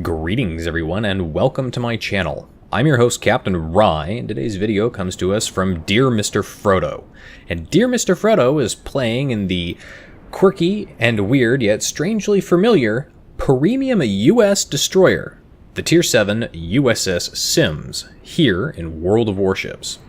Greetings everyone and welcome to my channel. I'm your host Captain Rye, and today's video comes to us from Dear Mr. Frodo. And Dear Mr. Frodo is playing in the quirky and weird yet strangely familiar premium US destroyer, the Tier 7 USS Sims, here in World of Warships.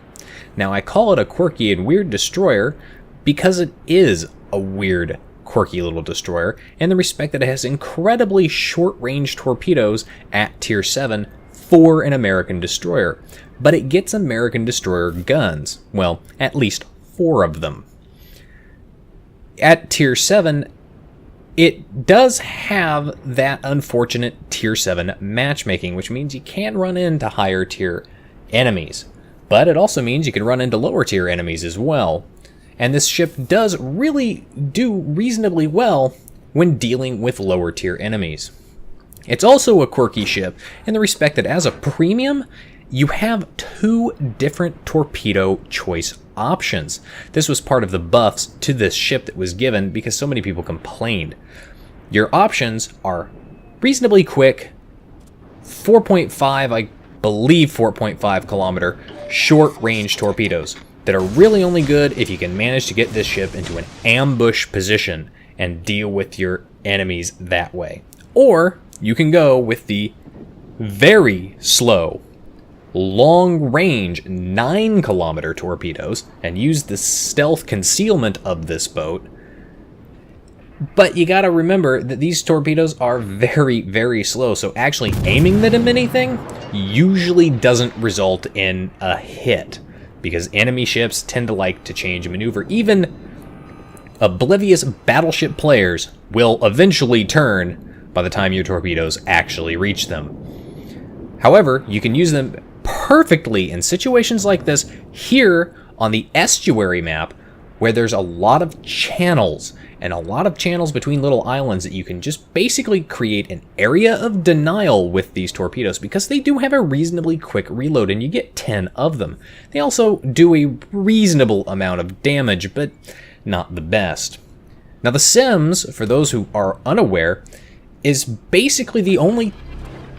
Now I call it a quirky and weird destroyer because it is a weird quirky little destroyer in the respect that it has incredibly short-range torpedoes at Tier 7 for an American destroyer. But it gets American destroyer guns. Well, at least 4 of them. At Tier 7, it does have that unfortunate Tier 7 matchmaking, which means you can run into higher tier enemies. But it also means you can run into lower tier enemies as well. And this ship does really do reasonably well when dealing with lower tier enemies. It's also a quirky ship in the respect that as a premium, you have 2 different torpedo choice options. This was part of the buffs to this ship that was given because so many people complained. Your options are reasonably quick, 4.5, I believe 4.5 kilometer short range torpedoes that are really only good if you can manage to get this ship into an ambush position and deal with your enemies that way. Or you can go with the very slow, long-range 9-kilometer torpedoes and use the stealth concealment of this boat. But you gotta remember that these torpedoes are very, very slow, so actually aiming them at anything usually doesn't result in a hit, because enemy ships tend to like to change maneuver. Even oblivious battleship players will eventually turn by the time your torpedoes actually reach them. However, you can use them perfectly in situations like this here on the estuary map, where there's a lot of channels, and a lot of channels between little islands that you can just basically create an area of denial with these torpedoes, because they do have a reasonably quick reload and you get 10 of them. They also do a reasonable amount of damage, but not the best. Now the Sims, for those who are unaware, is basically the only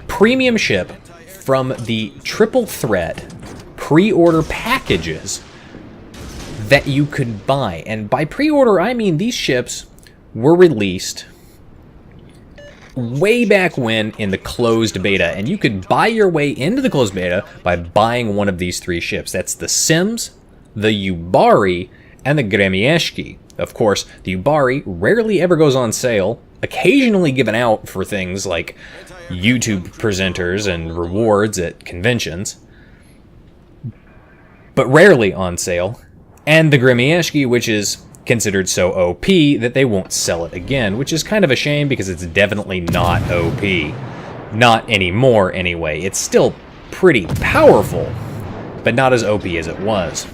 premium ship from the triple threat pre-order packages that you could buy. And by pre-order, I mean these ships were released way back when in the closed beta, and you could buy your way into the closed beta by buying one of these 3 ships. That's the Sims, the Yubari, and the Gremieszki. Of course, the Yubari rarely ever goes on sale, occasionally given out for things like YouTube presenters and rewards at conventions, but rarely on sale. And the Gremieszki, which is considered so OP that they won't sell it again, which is kind of a shame because it's definitely not OP. Not anymore, anyway. It's still pretty powerful, but not as OP as it was.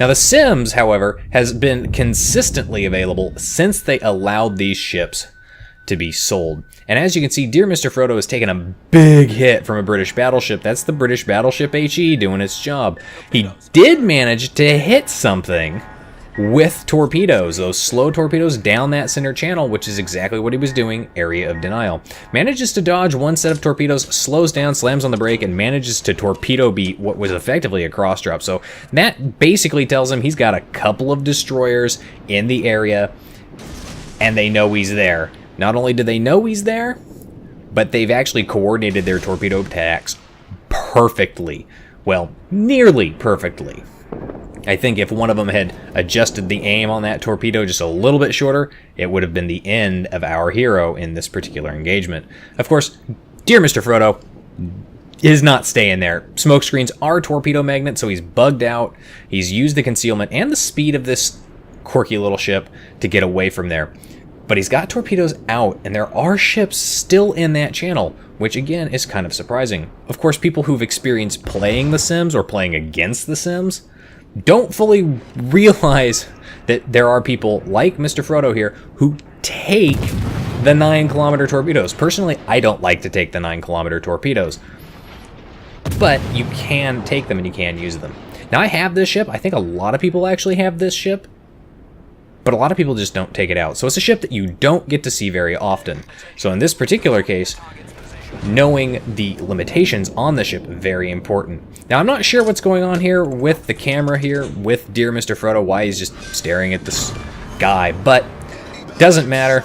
Now the Sims, however, has been consistently available since they allowed these ships to be sold. And as you can see, Dear Mr. Frodo has taken a big hit from a British battleship. That's the British battleship HE doing its job. He did manage to hit something with torpedoes, those slow torpedoes down that center channel, which is exactly what he was doing, area of denial. Manages to dodge one set of torpedoes, slows down, slams on the brake, and manages to torpedo beat what was effectively a cross drop. So that basically tells him he's got a couple of destroyers in the area, and they know he's there. Not only do they know he's there, but they've actually coordinated their torpedo attacks perfectly. Well, nearly perfectly. I think if one of them had adjusted the aim on that torpedo just a little bit shorter, it would have been the end of our hero in this particular engagement. Of course, Dear Mr. Frodo is not staying there. Smoke screens are torpedo magnets, so he's bugged out. He's used the concealment and the speed of this quirky little ship to get away from there. But he's got torpedoes out, and there are ships still in that channel, which again is kind of surprising. Of course, people who've experienced playing The Sims or playing against The Sims don't fully realize that there are people like Mr. Frodo here who take the 9-kilometer torpedoes. Personally, I don't like to take the 9-kilometer torpedoes, but you can take them and you can use them. Now, I have this ship. I think a lot of people actually have this ship. but a lot of people just don't take it out. So it's a ship that you don't get to see very often. So in this particular case, knowing the limitations on the ship, very important. Now, I'm not sure what's going on here with the camera here, with dear Mr. Frodo, why he's just staring at this guy, but doesn't matter.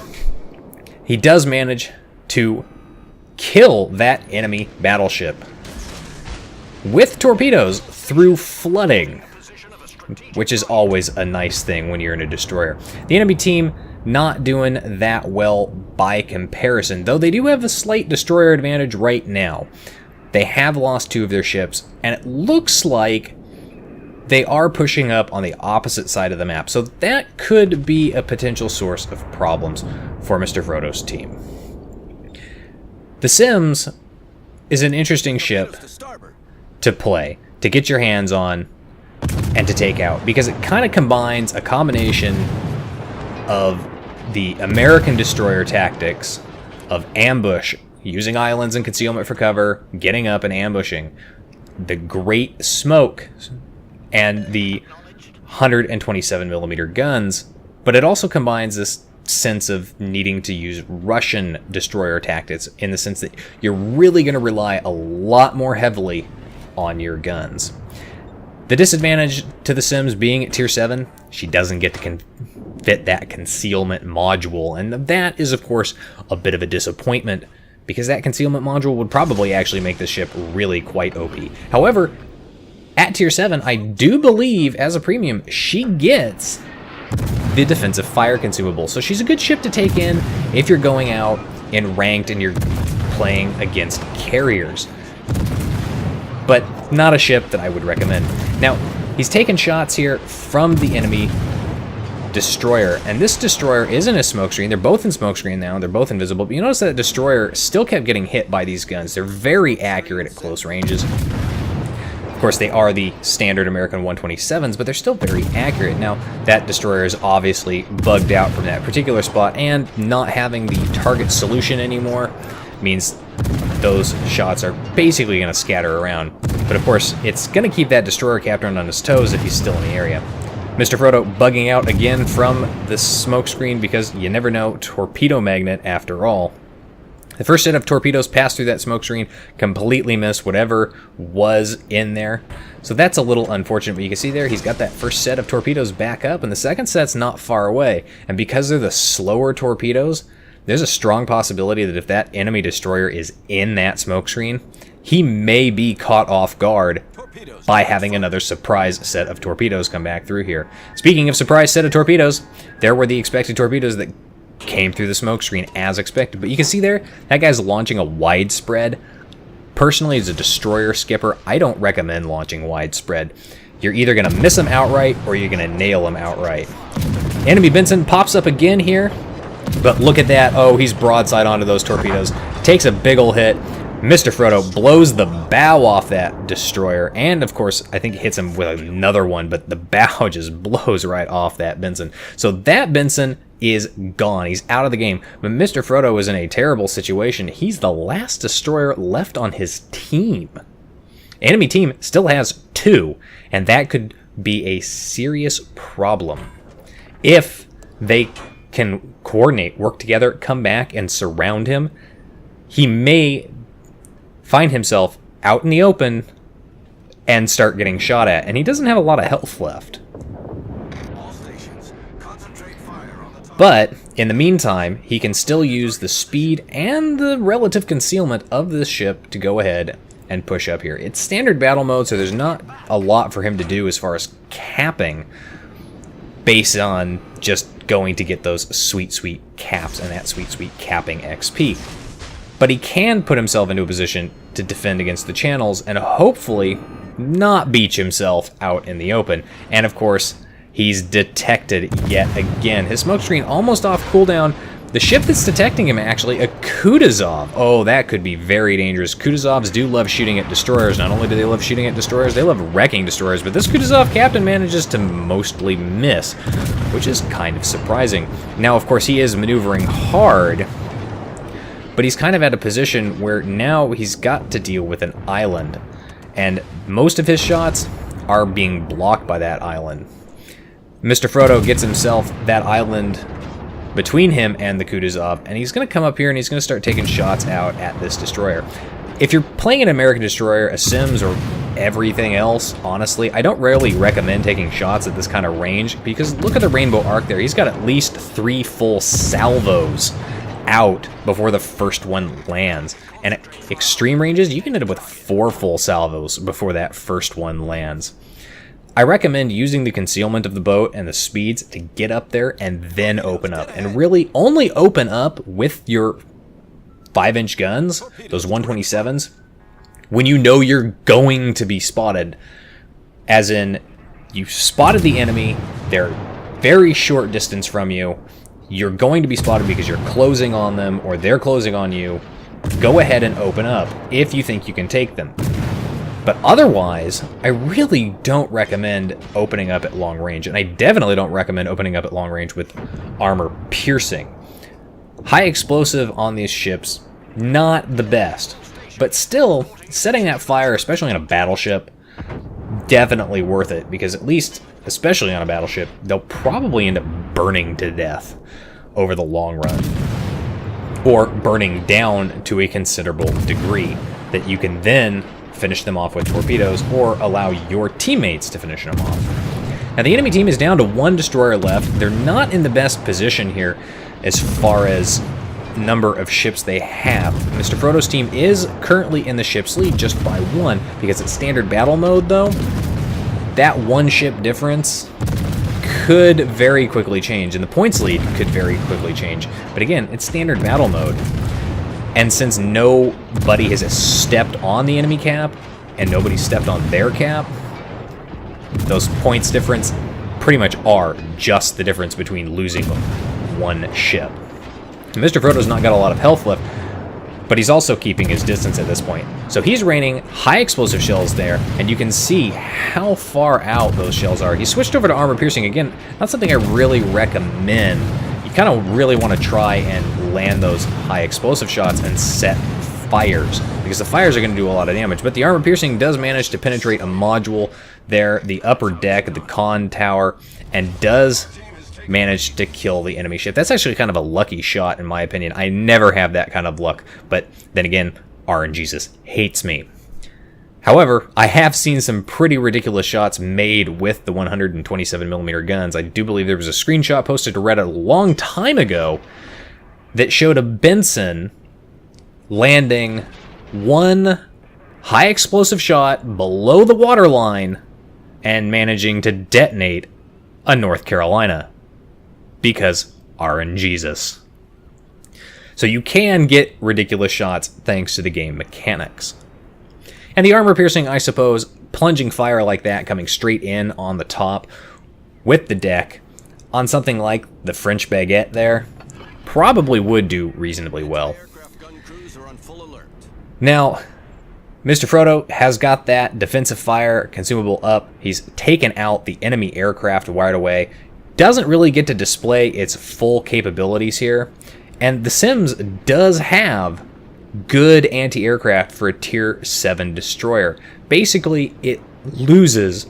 He does manage to kill that enemy battleship with torpedoes through flooding, which is always a nice thing when you're in a destroyer. The enemy team not doing that well by comparison, though they do have a slight destroyer advantage right now. They have lost 2 of their ships, and it looks like they are pushing up on the opposite side of the map, so that could be a potential source of problems for Mr. Frodo's team. The Sims is an interesting ship to play, to get your hands on, and to take out, because it kind of combines a combination of the American destroyer tactics of ambush, using islands and concealment for cover, getting up and ambushing, the great smoke, and the 127mm guns, but it also combines this sense of needing to use Russian destroyer tactics in the sense that you're really going to rely a lot more heavily on your guns. The disadvantage to the Sims being at tier 7, she doesn't get to fit that concealment module, and that is of course a bit of a disappointment, because that concealment module would probably actually make the ship really quite OP. However, at tier 7, I do believe as a premium she gets the defensive fire consumable, so she's a good ship to take in if you're going out in ranked and you're playing against carriers, but not a ship that I would recommend. Now, he's taking shots here from the enemy destroyer, and this destroyer is in a smokescreen. They're both in smokescreen now, they're both invisible, but you notice that destroyer still kept getting hit by these guns. They're very accurate at close ranges. Of course, they are the standard American 127s, but they're still very accurate. Now, that destroyer is obviously bugged out from that particular spot, and not having the target solution anymore means those shots are basically going to scatter around. But of course, it's going to keep that destroyer captain on his toes if he's still in the area. Mr. Frodo bugging out again from the smokescreen, because you never know, torpedo magnet after all. The first set of torpedoes passed through that smokescreen, completely missed whatever was in there. So that's a little unfortunate, but you can see there he's got that first set of torpedoes back up, and the second set's not far away. And because they're the slower torpedoes, there's a strong possibility that if that enemy destroyer is in that smokescreen, he may be caught off guard by having another surprise set of torpedoes come back through here. Speaking of surprise set of torpedoes, there were the expected torpedoes that came through the smokescreen as expected. But you can see there, that guy's launching a widespread. Personally, as a destroyer skipper, I don't recommend launching widespread. You're either going to miss him outright or you're going to nail him outright. Enemy Benson pops up again here, but look at that. Oh, he's broadside onto those torpedoes. Takes a big ol' hit. Mr. Frodo blows the bow off that destroyer, and of course, I think hits him with another one, but the bow just blows right off that Benson. So that Benson is gone. He's out of the game. But Mr. Frodo is in a terrible situation. He's the last destroyer left on his team. Enemy team still has 2, and that could be a serious problem. If they can coordinate, work together, come back and surround him, he may find himself out in the open and start getting shot at, and he doesn't have a lot of health left. But in the meantime, he can still use the speed and the relative concealment of this ship to go ahead and push up here. It's standard battle mode, so there's not a lot for him to do as far as capping based on just going to get those sweet, sweet caps and that sweet, sweet capping XP. But he can put himself into a position to defend against the channels and hopefully not beach himself out in the open. And of course, he's detected yet again. His smokescreen almost off cooldown. The ship that's detecting him, actually, a Kutuzov. Oh, that could be very dangerous. Kutuzovs do love shooting at destroyers. Not only do they love shooting at destroyers, they love wrecking destroyers. But this Kutuzov captain manages to mostly miss, which is kind of surprising. Now, of course, he is maneuvering hard, but he's kind of at a position where now he's got to deal with an island. And most of his shots are being blocked by that island. Mr. Frodo gets himself that island between him and the Kutuzov, and he's going to come up here and he's going to start taking shots out at this destroyer. If you're playing an American destroyer, a Sims, or everything else, honestly, I don't rarely recommend taking shots at this kind of range, because look at the rainbow arc there. He's got at least 3 full salvos out before the first one lands. And at extreme ranges, you can end up with 4 full salvos before that first one lands. I recommend using the concealment of the boat and the speeds to get up there and then open up. And really only open up with your 5-inch guns, those 127s, when you know you're going to be spotted. As in, you spotted the enemy, they're very short distance from you, you're going to be spotted because you're closing on them or they're closing on you. Go ahead and open up if you think you can take them. But otherwise, I really don't recommend opening up at long range, and I definitely don't recommend opening up at long range with armor piercing. High explosive on these ships, not the best, but still, setting that fire, especially on a battleship, definitely worth it, because at least, especially on a battleship, they'll probably end up burning to death over the long run, or burning down to a considerable degree that you can then finish them off with torpedoes or allow your teammates to finish them off. Now the enemy team is down to 1 destroyer left. They're not in the best position here as far as number of ships they have. Mr. Frodo's team is currently in the ship's lead just by 1, because it's standard battle mode though. That 1 ship difference could very quickly change, and the points lead could very quickly change. But again, it's standard battle mode. And since nobody has stepped on the enemy cap, and nobody stepped on their cap, those points difference pretty much are just the difference between losing 1 ship. Mr. Frodo's not got a lot of health left, but he's also keeping his distance at this point. So he's raining high explosive shells there, and you can see how far out those shells are. He switched over to armor piercing. Again, not something I really recommend. You kind of really want to try and land those high explosive shots and set fires, because the fires are going to do a lot of damage. But the armor piercing does manage to penetrate a module there, the upper deck, the con tower, and does manage to kill the enemy ship. That's actually kind of a lucky shot in my opinion. I never have that kind of luck, but then again, RNGesus hates me. However, I have seen some pretty ridiculous shots made with the 127mm guns. I do believe there was a screenshot posted to Reddit a long time ago that showed a Benson landing 1 high explosive shot below the waterline and managing to detonate a North Carolina. Because RNGesus. So you can get ridiculous shots thanks to the game mechanics. And the armor piercing, I suppose, plunging fire like that, coming straight in on the top with the deck, on something like the French baguette there, probably would do reasonably well. Now, Mr. Frodo has got that defensive fire consumable up. He's taken out the enemy aircraft wired away. Doesn't really get to display its full capabilities here. And the Sims does have good anti-aircraft for a tier 7 destroyer. Basically, it loses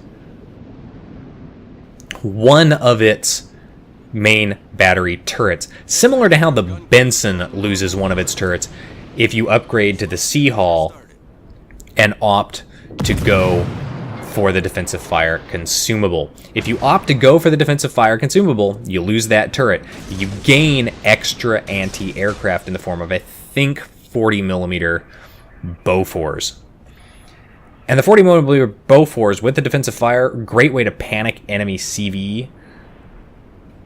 one of its main battery turrets, similar to how the Benson loses one of its turrets if you upgrade to the Sea Hall and opt to go for the defensive fire consumable. If you opt to go for the defensive fire consumable, you lose that turret. You gain extra anti-aircraft in the form of, I think, 40mm Bofors. And the 40mm Bofors with the defensive fire, great way to panic enemy CV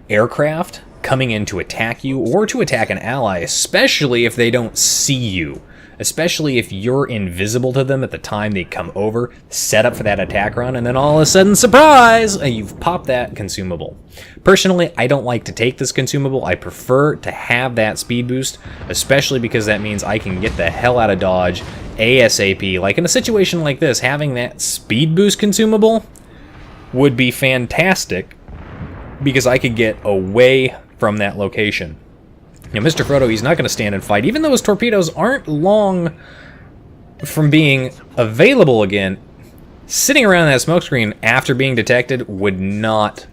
aircraft coming in to attack you or to attack an ally, especially if they don't see you. Especially if you're invisible to them at the time they come over, set up for that attack run, and then all of a sudden, surprise! You've popped that consumable. Personally, I don't like to take this consumable. I prefer to have that speed boost, especially because that means I can get the hell out of Dodge ASAP. Like in a situation like this, having that speed boost consumable would be fantastic because I could get away from that location. Now, Mr. Frodo, he's not going to stand and fight. Even though his torpedoes aren't long from being available again, sitting around that smokescreen after being detected would not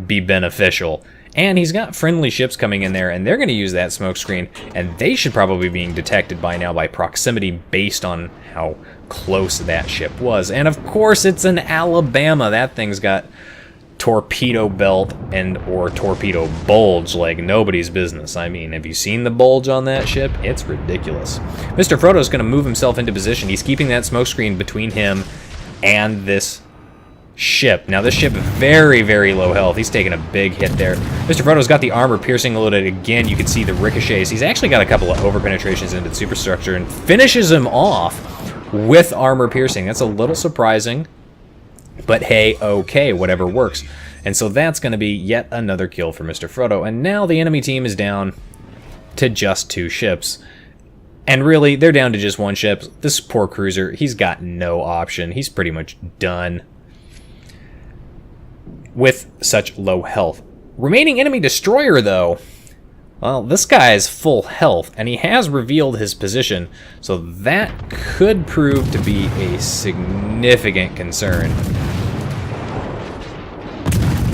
be beneficial. And he's got friendly ships coming in there, and they're going to use that smoke screen, and they should probably be being detected by now by proximity based on how close that ship was. And of course, it's an Alabama. That thing's got torpedo belt and or torpedo bulge like nobody's business. I mean, have you seen the bulge on that ship? It's ridiculous. Mr. Frodo's going to move himself into position. He's keeping that smoke screen between him and this ship. Now this ship, very, very low health. He's taking a big hit there. Mr. Frodo's got the armor piercing loaded again. You can see the ricochets. He's actually got a couple of over penetrations into the superstructure and finishes him off with armor piercing. That's a little surprising, but hey, okay, whatever works. And so that's going to be yet another kill for Mr. Frodo. And now the enemy team is down to just 2 ships. And really, they're down to just 1 ship. This poor cruiser, he's got no option. He's pretty much done with such low health. Remaining enemy destroyer, though, well, this guy is full health, and he has revealed his position, so that could prove to be a significant concern.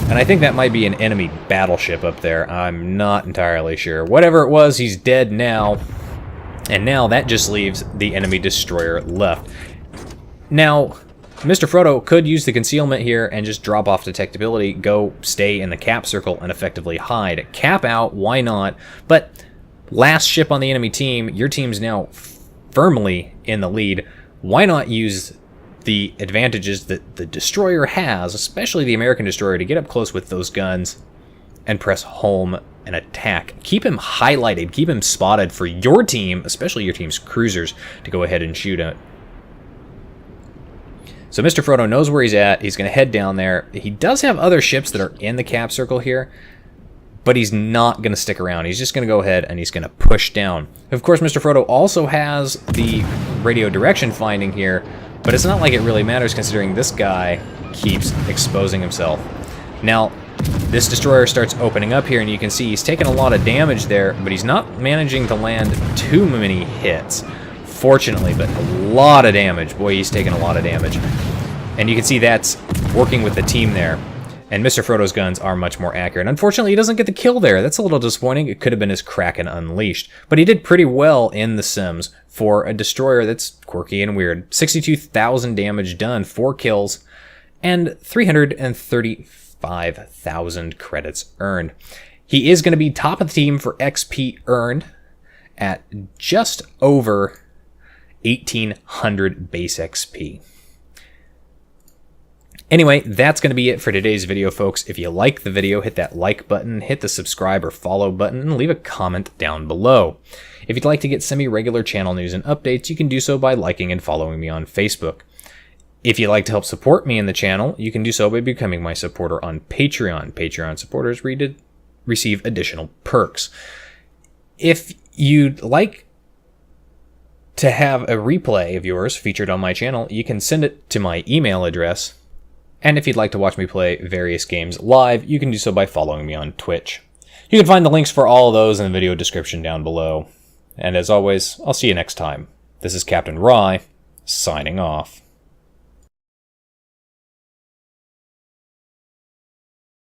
And I think that might be an enemy battleship up there. I'm not entirely sure. Whatever it was, he's dead now, and now that just leaves the enemy destroyer left. Now, Mr. Frodo could use the concealment here and just drop off detectability, go stay in the cap circle and effectively hide. Cap out, why not? But last ship on the enemy team, your team's now firmly in the lead. Why not use the advantages that the destroyer has, especially the American destroyer, to get up close with those guns and press home and attack. Keep him highlighted, keep him spotted for your team, especially your team's cruisers, to go ahead and shoot at. So Mr. Frodo knows where he's at. He's going to head down there. He does have other ships that are in the cap circle here, but he's not going to stick around. He's just going to go ahead and he's going to push down. Of course, Mr. Frodo also has the radio direction finding here, but it's not like it really matters considering this guy keeps exposing himself. Now, this destroyer starts opening up here, and you can see he's taking a lot of damage there, but he's not managing to land too many hits. Fortunately, but a lot of damage. Boy, he's taking a lot of damage. And you can see that's working with the team there. And Mr. Frodo's guns are much more accurate. Unfortunately, he doesn't get the kill there. That's a little disappointing. It could have been his Kraken Unleashed. But he did pretty well in The Sims for a destroyer that's quirky and weird. 62,000 damage done, 4 kills, and 335,000 credits earned. He is going to be top of the team for XP earned at just over 1,800 base XP. Anyway, that's going to be it for today's video, folks. If you like the video, hit that like button, hit the subscribe or follow button, and leave a comment down below. If you'd like to get semi-regular channel news and updates, you can do so by liking and following me on Facebook. If you'd like to help support me in the channel, you can do so by becoming my supporter on Patreon. Patreon supporters receive additional perks. If you'd like to have a replay of yours featured on my channel, you can send it to my email address. And if you'd like to watch me play various games live, you can do so by following me on Twitch. You can find the links for all of those in the video description down below. And as always, I'll see you next time. This is Captain Rye, signing off.